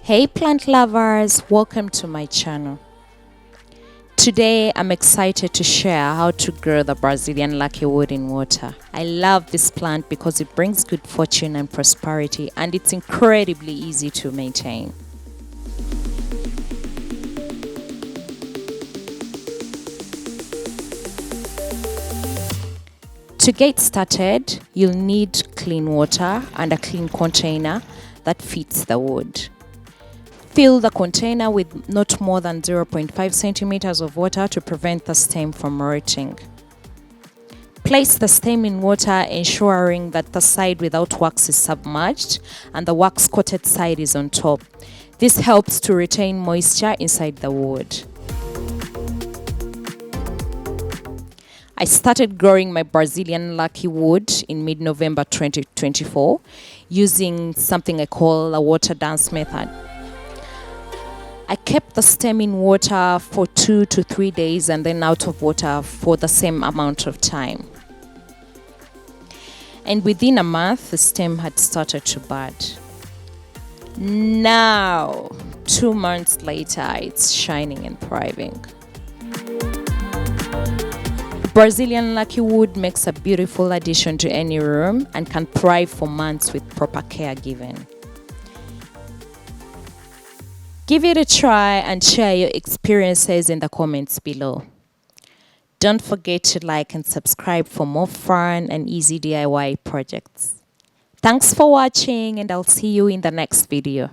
Hey plant lovers, welcome to my channel. Today I'm excited to share how to grow the Brazilian luckywood in water. I love this plant because it brings good fortune and prosperity, and it's incredibly easy to maintain. To get started, you'll need clean water and a clean container that fits the wood. Fill the container with not more than 0.5 centimeters of water to prevent the stem from rotting. Place the stem in water, ensuring that the side without wax is submerged and the wax-coated side is on top. This helps to retain moisture inside the wood. I started growing my Brazilian luckywood in mid-November 2024 using something I call a water dance method. I kept the stem in water for 2 to 3 days and then out of water for the same amount of time. And within a month, the stem had started to bud. Now, 2 months later, it's shining and thriving. Brazilian luckywood makes a beautiful addition to any room and can thrive for months with proper care given. Give it a try and share your experiences in the comments below. Don't forget to like and subscribe for more fun and easy DIY projects. Thanks for watching, and I'll see you in the next video.